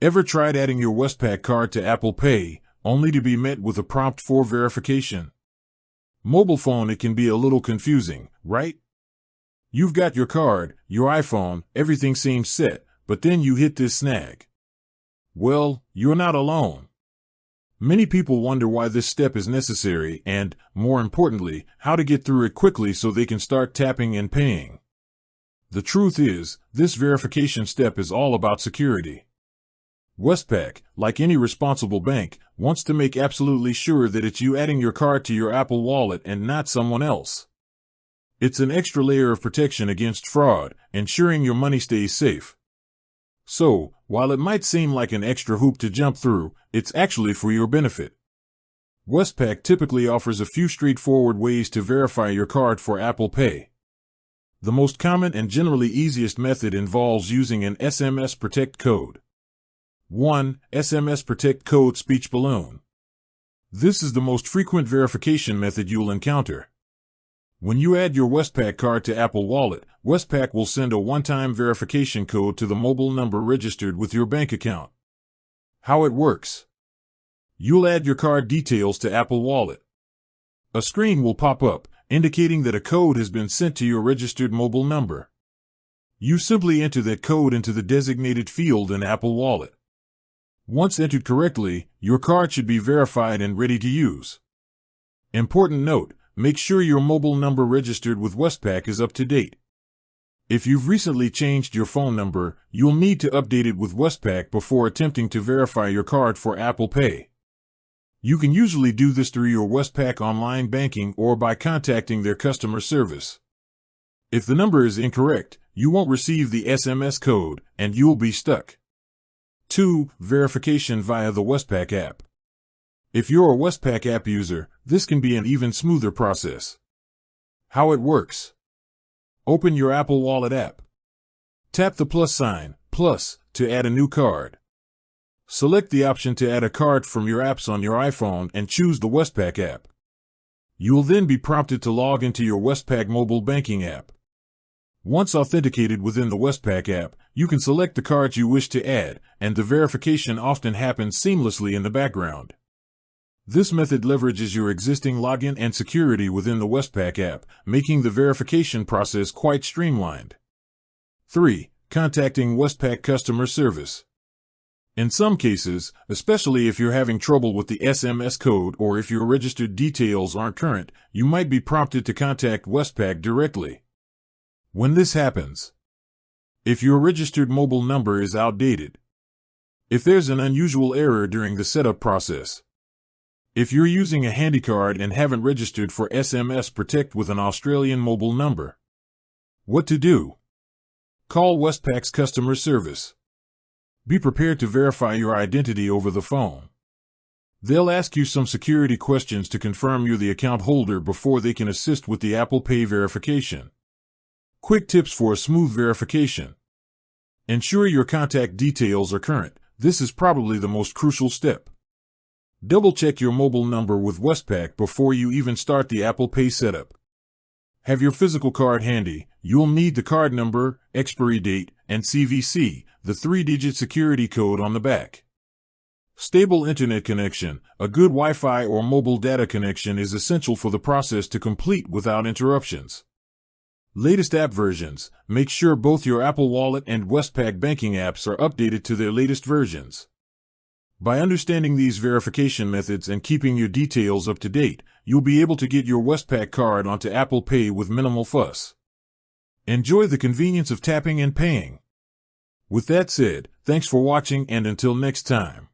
Ever tried adding your Westpac card to Apple Pay, only to be met with a prompt for verification? Mobile phone, it can be a little confusing, right? You've got your card, your iPhone, everything seems set, but then you hit this snag. Well, you're not alone. Many people wonder why this step is necessary and, more importantly, how to get through it quickly so they can start tapping and paying. The truth is, this verification step is all about security. Westpac, like any responsible bank, wants to make absolutely sure that it's you adding your card to your Apple Wallet and not someone else. It's an extra layer of protection against fraud, ensuring your money stays safe. So, while it might seem like an extra hoop to jump through, it's actually for your benefit. Westpac typically offers a few straightforward ways to verify your card for Apple Pay. The most common and generally easiest method involves using an SMS Protect code. 1. SMS Protect code speech balloon. This is the most frequent verification method you'll encounter. When you add your Westpac card to Apple Wallet, Westpac will send a one-time verification code to the mobile number registered with your bank account. How it works. You'll add your card details to Apple Wallet. A screen will pop up, indicating that a code has been sent to your registered mobile number. You simply enter that code into the designated field in Apple Wallet. Once entered correctly, your card should be verified and ready to use. Important note, make sure your mobile number registered with Westpac is up to date. If you've recently changed your phone number, you'll need to update it with Westpac before attempting to verify your card for Apple Pay. You can usually do this through your Westpac online banking or by contacting their customer service. If the number is incorrect, you won't receive the SMS code, and you'll be stuck. 2. Verification via the Westpac app. If you're a Westpac app user, this can be an even smoother process. How it works. Open your Apple Wallet app. Tap the plus sign, plus, to add a new card. Select the option to add a card from your apps on your iPhone and choose the Westpac app. You'll then be prompted to log into your Westpac mobile banking app. Once authenticated within the Westpac app, you can select the cards you wish to add, and the verification often happens seamlessly in the background. This method leverages your existing login and security within the Westpac app, making the verification process quite streamlined. 3. Contacting Westpac customer service. In some cases, especially if you're having trouble with the SMS code or if your registered details aren't current, you might be prompted to contact Westpac directly. When this happens, if your registered mobile number is outdated, if there's an unusual error during the setup process, if you're using a handycard and haven't registered for SMS Protect with an Australian mobile number, what to do? Call Westpac's customer service. Be prepared to verify your identity over the phone. They'll ask you some security questions to confirm you're the account holder before they can assist with the Apple Pay verification. Quick tips for a smooth verification. Ensure your contact details are current. This is probably the most crucial step. Double-check your mobile number with Westpac before you even start the Apple Pay setup. Have your physical card handy. You'll need the card number, expiry date, and CVC, the 3-digit security code on the back. Stable internet connection. A good Wi-Fi or mobile data connection is essential for the process to complete without interruptions. Latest app versions. Make sure both your Apple Wallet and Westpac banking apps are updated to their latest versions. By understanding these verification methods and keeping your details up to date, you'll be able to get your Westpac card onto Apple Pay with minimal fuss. Enjoy the convenience of tapping and paying. With that said, thanks for watching, and until next time.